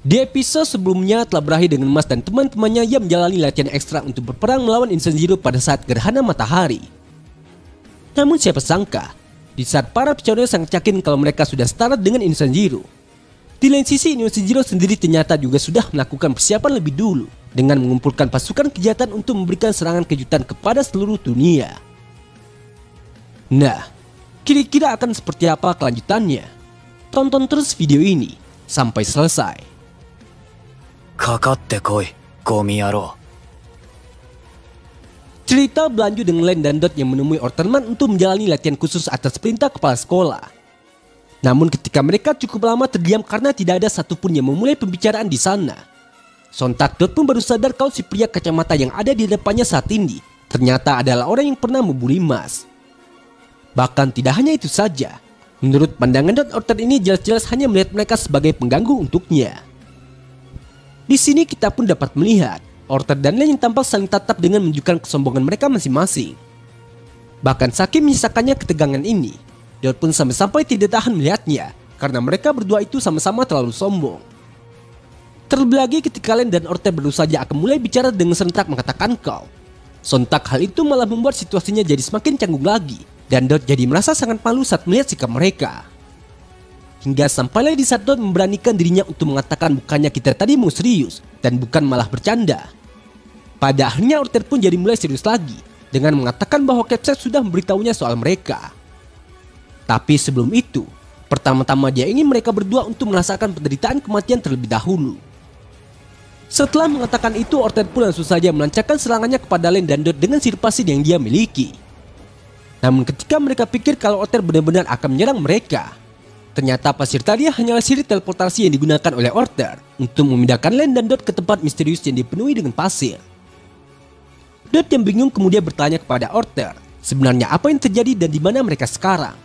Di episode sebelumnya telah berakhir dengan Mas dan teman-temannya yang menjalani latihan ekstra untuk berperang melawan Insan Zero pada saat gerhana matahari. Namun siapa sangka, di saat para personel sangat yakin kalau mereka sudah setara dengan Insan Zero, di lain sisi Insan Zero sendiri ternyata juga sudah melakukan persiapan lebih dulu dengan mengumpulkan pasukan kejahatan untuk memberikan serangan kejutan kepada seluruh dunia. Nah, kira-kira akan seperti apa kelanjutannya? Tonton terus video ini sampai selesai. かかってこい、ゴミ野郎。 Cerita berlanjut dengan Len dan Dot yang menemui Orterman untuk menjalani latihan khusus atas perintah kepala sekolah. Namun ketika mereka cukup lama terdiam karena tidak ada satupun yang memulai pembicaraan di sana, sontak Dot pun baru sadar kalau si pria kacamata yang ada di depannya saat ini ternyata adalah orang yang pernah membuli Mas. Bahkan tidak hanya itu saja, menurut pandangan Dot, Orter ini jelas-jelas hanya melihat mereka sebagai pengganggu untuknya. Di sini kita pun dapat melihat Orter dan Len yang tampak saling tatap dengan menunjukkan kesombongan mereka masing-masing. Bahkan saking menyisakannya ketegangan ini, Dot pun sampai-sampai tidak tahan melihatnya karena mereka berdua itu sama-sama terlalu sombong. Terlebih lagi ketika Len dan Orter baru saja akan mulai bicara dengan serentak mengatakan kau. Sontak hal itu malah membuat situasinya jadi semakin canggung lagi dan Dot jadi merasa sangat malu saat melihat sikap mereka. Hingga sampailah di saat Dot memberanikan dirinya untuk mengatakan bukannya kita tadi mau serius dan bukan malah bercanda. Pada akhirnya Orter pun jadi mulai serius lagi dengan mengatakan bahwa Capsule sudah memberitahunya soal mereka. Tapi sebelum itu, pertama-tama dia ingin mereka berdua untuk merasakan penderitaan kematian terlebih dahulu. Setelah mengatakan itu, Orter pun langsung saja melancarkan serangannya kepada Len dan Dot dengan sirpasin yang dia miliki. Namun ketika mereka pikir kalau Orter benar-benar akan menyerang mereka, ternyata pasir tadi hanyalah sirip teleportasi yang digunakan oleh Orter untuk memindahkan Len dan Dot ke tempat misterius yang dipenuhi dengan pasir. Dot yang bingung kemudian bertanya kepada Orter sebenarnya apa yang terjadi dan di mana mereka sekarang.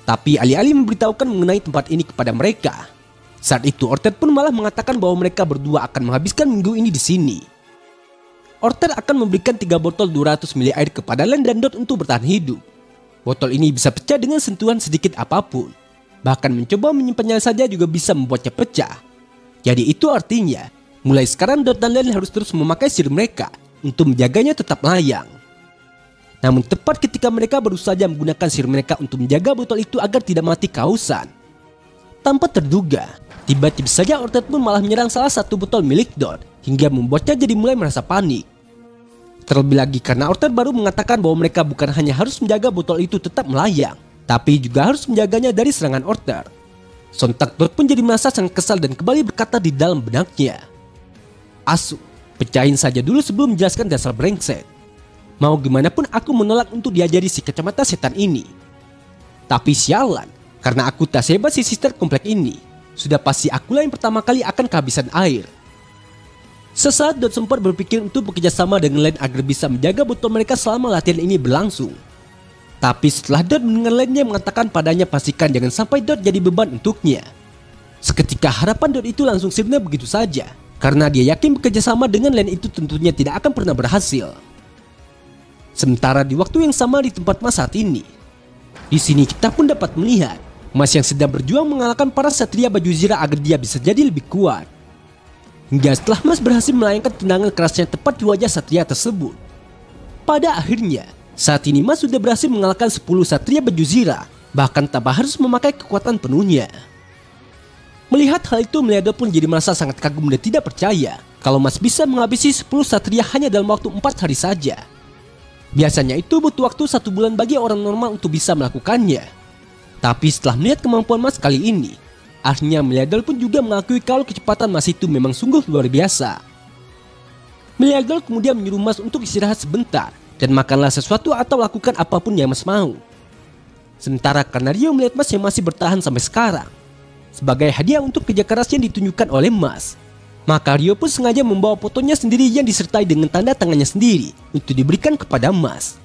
Tapi alih-alih memberitahukan mengenai tempat ini kepada mereka, saat itu Orter pun malah mengatakan bahwa mereka berdua akan menghabiskan minggu ini di sini. Orter akan memberikan 3 botol 200 ml air kepada Len dan Dot untuk bertahan hidup. Botol ini bisa pecah dengan sentuhan sedikit apapun. Bahkan mencoba menyimpannya saja juga bisa membuatnya pecah. Jadi itu artinya, mulai sekarang Dot dan Len harus terus memakai sirip mereka untuk menjaganya tetap layang. Namun tepat ketika mereka baru saja menggunakan sirip mereka untuk menjaga botol itu agar tidak mati kehausan, tanpa terduga, tiba-tiba saja Orter pun malah menyerang salah satu botol milik Dot hingga membuatnya jadi mulai merasa panik. Terlebih lagi karena Orter baru mengatakan bahwa mereka bukan hanya harus menjaga botol itu tetap melayang, tapi juga harus menjaganya dari serangan Orter. Sontak Dot pun jadi merasa sangat kesal dan kembali berkata di dalam benaknya, "Asu, pecahin saja dulu sebelum menjelaskan dasar brengsek. Mau gimana pun aku menolak untuk diajari si kacamata setan ini. Tapi sialan, karena aku tak sehebat si sister komplek ini, sudah pasti akulah yang pertama kali akan kehabisan air." Sesaat Dot sempat berpikir untuk bekerjasama dengan Len agar bisa menjaga botol mereka selama latihan ini berlangsung. Tapi setelah Dot mendengar Lennya mengatakan padanya pastikan jangan sampai Dot jadi beban untuknya, seketika harapan Dot itu langsung sirna begitu saja karena dia yakin bekerjasama dengan Len itu tentunya tidak akan pernah berhasil. Sementara di waktu yang sama di tempat Mas saat ini, di sini kita pun dapat melihat Mas yang sedang berjuang mengalahkan para satria baju zirah agar dia bisa jadi lebih kuat. Hingga setelah Mas berhasil melayangkan tendangan kerasnya tepat di wajah satria tersebut, pada akhirnya saat ini Mas sudah berhasil mengalahkan 10 satria baju zirah, bahkan tanpa harus memakai kekuatan penuhnya. Melihat hal itu, Meliado pun jadi merasa sangat kagum dan tidak percaya kalau Mas bisa menghabisi 10 satria hanya dalam waktu 4 hari saja. Biasanya itu butuh waktu 1 bulan bagi orang normal untuk bisa melakukannya. Tapi setelah melihat kemampuan Mas kali ini, akhirnya Meliado pun juga mengakui kalau kecepatan Mas itu memang sungguh luar biasa. Meliado kemudian menyuruh Mas untuk istirahat sebentar dan makanlah sesuatu atau lakukan apapun yang Mas mau. Sementara karena Rio melihat Mas yang masih bertahan sampai sekarang, sebagai hadiah untuk kerja keras yang ditunjukkan oleh Mas, maka Rio pun sengaja membawa fotonya sendiri yang disertai dengan tanda tangannya sendiri untuk diberikan kepada Mas.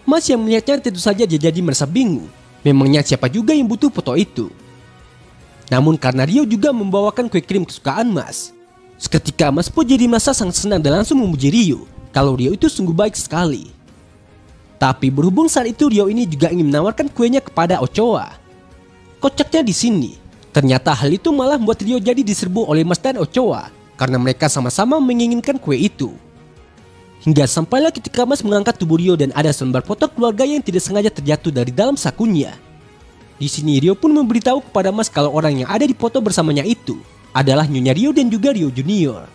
Mas yang melihatnya tentu saja jadi merasa bingung, memangnya siapa juga yang butuh foto itu. Namun karena Rio juga membawakan kue krim kesukaan Mas, seketika Mas pun jadi merasa sangat senang dan langsung memuji Rio kalau Rio itu sungguh baik sekali. Tapi berhubung saat itu Rio ini juga ingin menawarkan kuenya kepada Ochoa. Kocaknya di sini, Ternyata hal itu malah membuat Ryo jadi diserbu oleh Mas dan Ochoa karena mereka sama-sama menginginkan kue itu. Hingga sampailah ketika Mas mengangkat tubuh Ryo dan ada selembar foto keluarga yang tidak sengaja terjatuh dari dalam sakunya. Di sini Ryo pun memberitahu kepada Mas kalau orang yang ada di foto bersamanya itu adalah Nyonya Ryo dan juga Ryo Junior.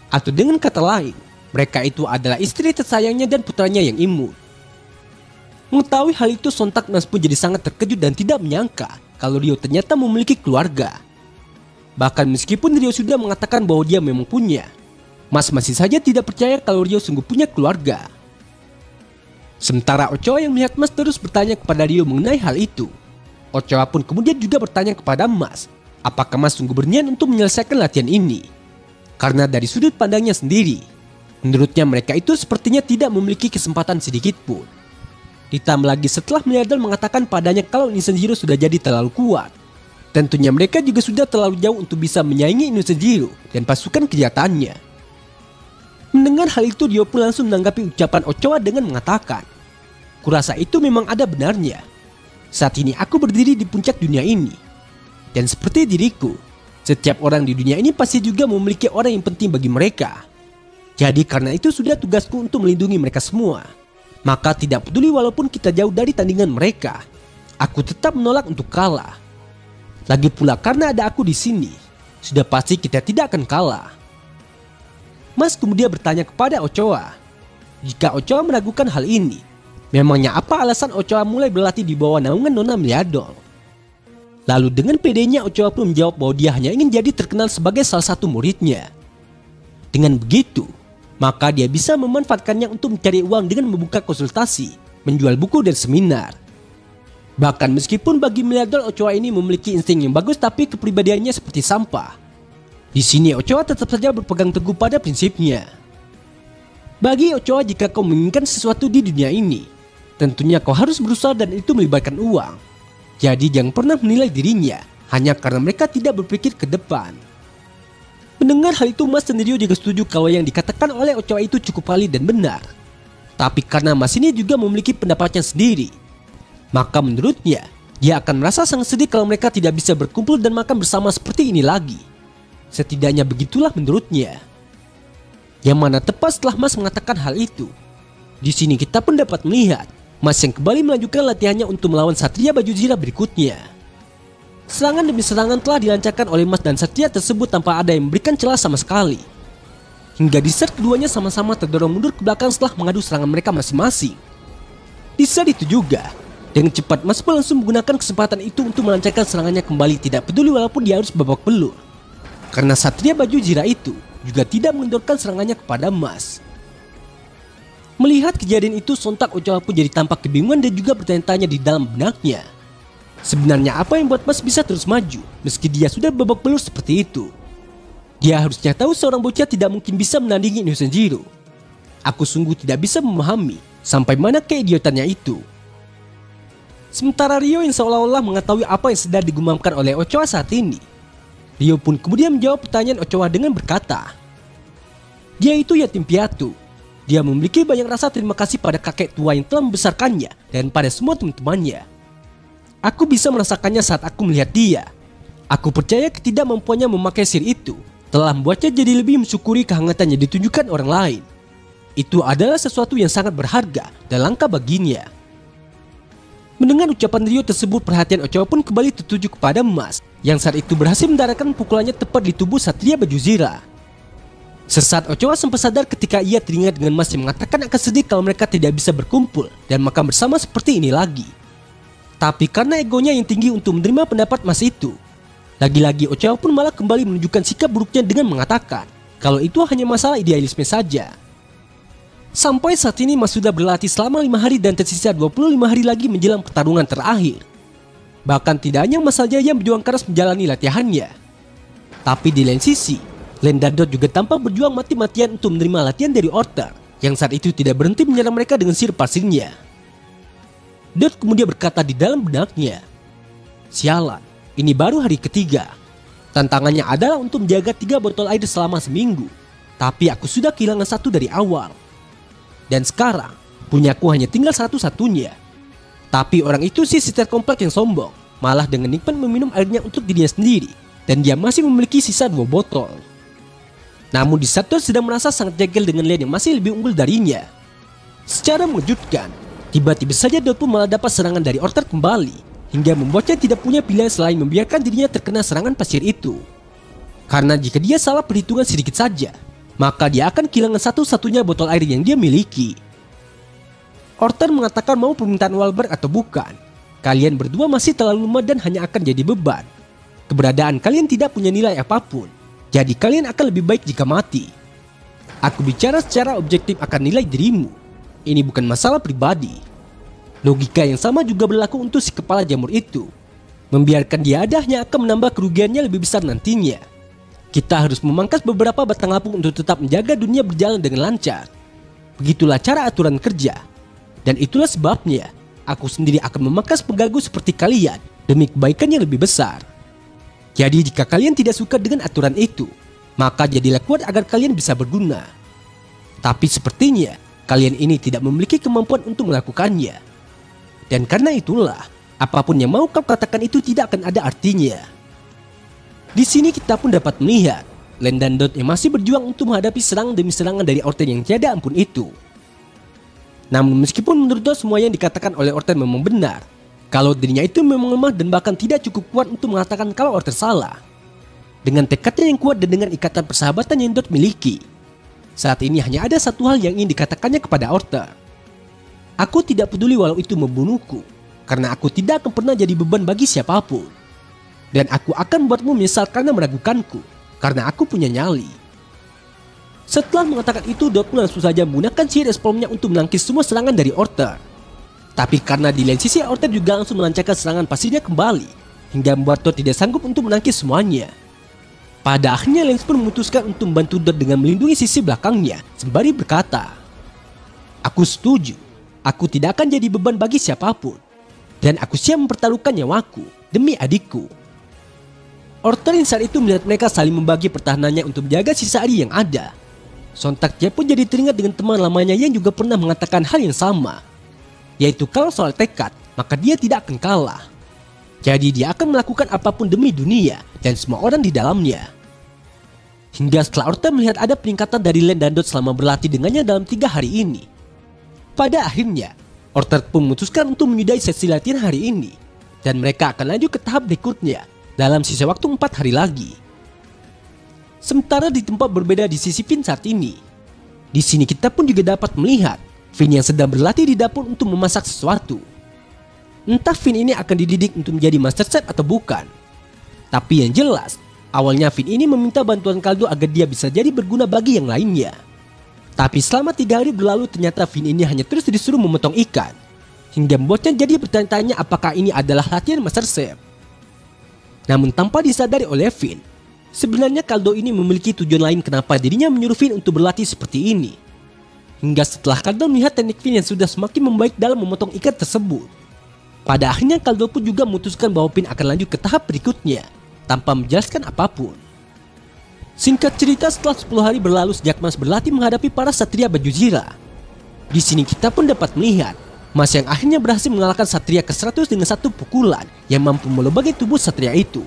Atau dengan kata lain, mereka itu adalah istri tersayangnya dan putranya yang imut. Mengetahui hal itu sontak Mas pun jadi sangat terkejut dan tidak menyangka kalau Ryo ternyata memiliki keluarga. Bahkan meskipun Ryo sudah mengatakan bahwa dia memang punya, Mas masih saja tidak percaya kalau Ryo sungguh punya keluarga. Sementara Ochoa yang melihat Mas terus bertanya kepada Ryo mengenai hal itu. Ochoa pun kemudian juga bertanya kepada Mas, apakah Mas sungguh berniat untuk menyelesaikan latihan ini? Karena dari sudut pandangnya sendiri, menurutnya mereka itu sepertinya tidak memiliki kesempatan sedikit pun. Ditambah lagi setelah miliarder mengatakan padanya kalau Innocent Zero sudah jadi terlalu kuat. Tentunya mereka juga sudah terlalu jauh untuk bisa menyaingi Innocent Zero dan pasukan kejahatannya. Mendengar hal itu, Ryo pun langsung menanggapi ucapan Ochoa dengan mengatakan, "Kurasa itu memang ada benarnya. Saat ini aku berdiri di puncak dunia ini. Dan seperti diriku, setiap orang di dunia ini pasti juga memiliki orang yang penting bagi mereka. Jadi karena itu sudah tugasku untuk melindungi mereka semua. Maka tidak peduli walaupun kita jauh dari tandingan mereka, aku tetap menolak untuk kalah. Lagi pula karena ada aku di sini, sudah pasti kita tidak akan kalah." Mas kemudian bertanya kepada Ochoa, jika Ochoa meragukan hal ini, memangnya apa alasan Ochoa mulai berlatih di bawah naungan Nona Miliador? Lalu dengan pedenya Ochoa pun menjawab bahwa dia hanya ingin jadi terkenal sebagai salah satu muridnya. Dengan begitu, maka dia bisa memanfaatkannya untuk mencari uang dengan membuka konsultasi, menjual buku dan seminar. Bahkan meskipun bagi Miliador Ochoa ini memiliki insting yang bagus, tapi kepribadiannya seperti sampah. Di sini Ochoa tetap saja berpegang teguh pada prinsipnya. Bagi Ochoa, jika kau menginginkan sesuatu di dunia ini, tentunya kau harus berusaha dan itu melibatkan uang. Jadi jangan pernah menilai dirinya hanya karena mereka tidak berpikir ke depan. Mendengar hal itu, Mas sendiri juga setuju kalau yang dikatakan oleh Ochoa itu cukup valid dan benar. Tapi karena Mas ini juga memiliki pendapatnya sendiri, maka menurutnya dia akan merasa sangat sedih kalau mereka tidak bisa berkumpul dan makan bersama seperti ini lagi. Setidaknya begitulah menurutnya. Yang mana tepat setelah Mas mengatakan hal itu, di sini kita pun dapat melihat Mas yang kembali melanjutkan latihannya untuk melawan Satria Baju Zirah berikutnya. Serangan demi serangan telah dilancarkan oleh Mas dan Satria tersebut tanpa ada yang memberikan celah sama sekali. Hingga di set keduanya sama-sama terdorong mundur ke belakang setelah mengadu serangan mereka masing-masing. Di set itu juga, dengan cepat Mas pun langsung menggunakan kesempatan itu untuk melancarkan serangannya kembali, tidak peduli walaupun dia harus babak belur. Karena Satria Baju Zirah itu juga tidak mengendorkan serangannya kepada Mas. Melihat kejadian itu, sontak Ochoa pun jadi tampak kebingungan dan juga bertanya-tanya di dalam benaknya. Sebenarnya apa yang buat Mas bisa terus maju meski dia sudah babak belur seperti itu? Dia harusnya tahu seorang bocah tidak mungkin bisa menandingi Innocent Zero. Aku sungguh tidak bisa memahami sampai mana keidiotannya itu. Sementara Ryo yang seolah-olah mengetahui apa yang sedang digumamkan oleh Ochoa saat ini, Ryo pun kemudian menjawab pertanyaan Ochoa dengan berkata, dia itu yatim piatu. Dia memiliki banyak rasa terima kasih pada kakek tua yang telah membesarkannya dan pada semua teman-temannya. Aku bisa merasakannya saat aku melihat dia. Aku percaya ketidakmampuannya memakai sihir itu telah membuatnya jadi lebih mensyukuri kehangatan yang ditunjukkan orang lain. Itu adalah sesuatu yang sangat berharga dan langka baginya. Mendengar ucapan Ryo tersebut, perhatian Ochoa pun kembali tertuju kepada Mas yang saat itu berhasil mendaratkan pukulannya tepat di tubuh Satria Baju Zirah. Sesaat Ochoa sempat sadar ketika ia teringat dengan Mas yang mengatakan akan sedih kalau mereka tidak bisa berkumpul dan makan bersama seperti ini lagi. Tapi karena egonya yang tinggi untuk menerima pendapat Mas itu, lagi-lagi Ochoa pun malah kembali menunjukkan sikap buruknya dengan mengatakan kalau itu hanya masalah idealisme saja. Sampai saat ini Mas sudah berlatih selama 5 hari dan tersisa 25 hari lagi menjelang pertarungan terakhir. Bahkan tidak hanya Mas saja yang berjuang keras menjalani latihannya, tapi di lain sisi, Len dan Dot juga tampak berjuang mati-matian untuk menerima latihan dari Orter yang saat itu tidak berhenti menyerang mereka dengan sihir pasirnya. Dot kemudian berkata di dalam benaknya, sialan, ini baru hari ketiga. Tantangannya adalah untuk menjaga 3 botol air selama seminggu, tapi aku sudah kehilangan 1 dari awal. Dan sekarang, punyaku hanya tinggal 1-satunya. Tapi orang itu si Sister Kompleks yang sombong Malah dengan nikmat meminum airnya untuk dirinya sendiri, dan dia masih memiliki sisa 2 botol. Namun di saat Dot sedang merasa sangat jengkel dengan Len yang masih lebih unggul darinya, secara mengejutkan, tiba-tiba saja Dot pun malah dapat serangan dari Orter kembali, hingga membuatnya tidak punya pilihan selain membiarkan dirinya terkena serangan pasir itu. Karena jika dia salah perhitungan sedikit saja, maka dia akan kehilangan satu-satunya botol air yang dia miliki. Orter mengatakan mau permintaan Wahlberg atau bukan, kalian berdua masih terlalu lemah dan hanya akan jadi beban. Keberadaan kalian tidak punya nilai apapun, jadi kalian akan lebih baik jika mati. Aku bicara secara objektif akan nilai dirimu. Ini bukan masalah pribadi. Logika yang sama juga berlaku untuk si kepala jamur itu. Membiarkan dia ada hanya akan menambah kerugiannya lebih besar nantinya. Kita harus memangkas beberapa batang lapuk untuk tetap menjaga dunia berjalan dengan lancar. Begitulah cara aturan kerja. Dan itulah sebabnya aku sendiri akan memangkas pengganggu seperti kalian demi kebaikan yang lebih besar. Jadi jika kalian tidak suka dengan aturan itu, maka jadilah kuat agar kalian bisa berguna. Tapi sepertinya kalian ini tidak memiliki kemampuan untuk melakukannya. Dan karena itulah, apapun yang mau kau katakan itu tidak akan ada artinya. Di sini kita pun dapat melihat Len dan Dot yang masih berjuang untuk menghadapi serangan demi serangan dari Orten yang tiada ampun itu. Namun meskipun menurut Dot semua yang dikatakan oleh Orten memang benar, kalau dirinya itu memang lemah dan bahkan tidak cukup kuat untuk mengatakan kalau Orten salah. Dengan tekadnya yang kuat dan dengan ikatan persahabatan yang Dot miliki, saat ini hanya ada satu hal yang ingin dikatakannya kepada Orten. Aku tidak peduli walau itu membunuhku, karena aku tidak akan pernah jadi beban bagi siapapun. Dan aku akan membuatmu menyesal karena meragukanku, karena aku punya nyali. Setelah mengatakan itu, Dot pun langsung saja menggunakan sihir espalmnya untuk menangkis semua serangan dari Orter. Tapi karena di lain sisi Orter juga langsung melancarkan serangan pasirnya kembali, hingga membuat Dot tidak sanggup untuk menangkis semuanya. Pada akhirnya Lens pun memutuskan untuk membantu Dot dengan melindungi sisi belakangnya, sembari berkata, "Aku setuju, aku tidak akan jadi beban bagi siapapun, dan aku siap mempertaruhkan nyawaku demi adikku." Orter yang saat itu melihat mereka saling membagi pertahanannya untuk menjaga sisa air yang ada. Sontak dia pun jadi teringat dengan teman lamanya yang juga pernah mengatakan hal yang sama, yaitu kalau soal tekad, maka dia tidak akan kalah. Jadi dia akan melakukan apapun demi dunia dan semua orang di dalamnya. Hingga setelah Orter melihat ada peningkatan dari Len dan Dot selama berlatih dengannya dalam 3 hari ini. Pada akhirnya, Orter pun memutuskan untuk menyudahi sesi latihan hari ini, dan mereka akan lanjut ke tahap berikutnya dalam sisa waktu 4 hari lagi. Sementara di tempat berbeda di sisi Finn saat ini, di sini kita pun juga dapat melihat Finn yang sedang berlatih di dapur untuk memasak sesuatu. Entah Finn ini akan dididik untuk menjadi master chef atau bukan. Tapi yang jelas, awalnya Finn ini meminta bantuan Kaldo agar dia bisa jadi berguna bagi yang lainnya. Tapi selama 3 hari berlalu ternyata Finn ini hanya terus disuruh memotong ikan, hingga membuatnya jadi bertanya-tanya apakah ini adalah latihan master chef. Namun tanpa disadari oleh Finn, sebenarnya Kaldo ini memiliki tujuan lain kenapa dirinya menyuruh Finn untuk berlatih seperti ini. Hingga setelah Kaldo melihat teknik Finn yang sudah semakin membaik dalam memotong ikan tersebut, pada akhirnya Kaldo pun juga memutuskan bahwa Finn akan lanjut ke tahap berikutnya tanpa menjelaskan apapun. Singkat cerita, setelah 10 hari berlalu sejak Mas berlatih menghadapi para satria baju zirah, di sini kita pun dapat melihat Mas yang akhirnya berhasil mengalahkan satria ke-100 dengan satu pukulan yang mampu melubangi tubuh satria itu.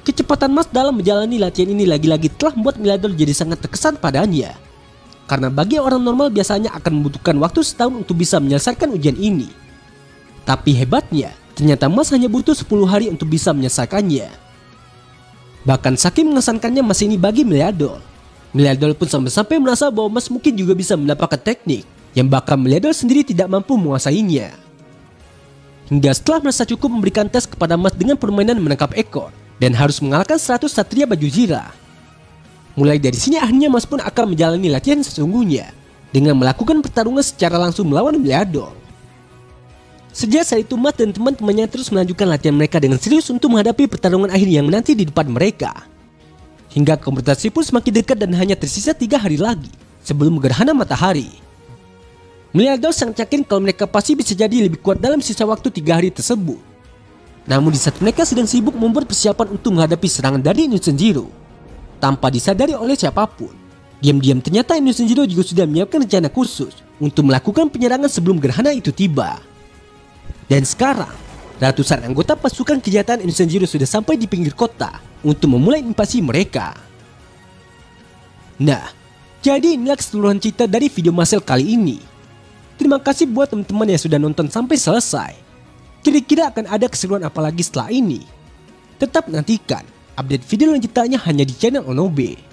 Kecepatan Mas dalam menjalani latihan ini lagi-lagi telah membuat Milador jadi sangat terkesan padanya. Karena bagi orang normal biasanya akan membutuhkan waktu setahun untuk bisa menyelesaikan ujian ini. Tapi hebatnya, ternyata Mas hanya butuh 10 hari untuk bisa menyelesaikannya. Bahkan saking mengesankannya Mas ini bagi Milador. Milador pun sampai merasa bahwa Mas mungkin juga bisa mendapatkan teknik yang bahkan Milador sendiri tidak mampu menguasainya. Hingga setelah merasa cukup memberikan tes kepada Mas dengan permainan menangkap ekor dan harus mengalahkan 100 satria baju zirah. Mulai dari sini akhirnya Mas pun akan menjalani latihan sesungguhnya dengan melakukan pertarungan secara langsung melawan Milador. Sejak saat itu Mas dan teman-temannya terus melanjutkan latihan mereka dengan serius untuk menghadapi pertarungan akhir yang menanti di depan mereka. Hingga kompetisi pun semakin dekat dan hanya tersisa 3 hari lagi sebelum gerhana matahari. Milador sangat yakin kalau mereka pasti bisa jadi lebih kuat dalam sisa waktu 3 hari tersebut. Namun di saat mereka sedang sibuk membuat persiapan untuk menghadapi serangan dari Innocent Zero, tanpa disadari oleh siapapun, diam-diam ternyata Innocent Zero juga sudah menyiapkan rencana khusus untuk melakukan penyerangan sebelum gerhana itu tiba. Dan sekarang, Ratusan anggota pasukan kejahatan Inujinro sudah sampai di pinggir kota untuk memulai invasi mereka. Nah, jadi inilah keseluruhan cerita dari video Marcel kali ini. Terima kasih buat teman-teman yang sudah nonton sampai selesai. Kira-kira akan ada keseruan apa lagi setelah ini? Tetap nantikan update video lanjutannya hanya di channel Onobe.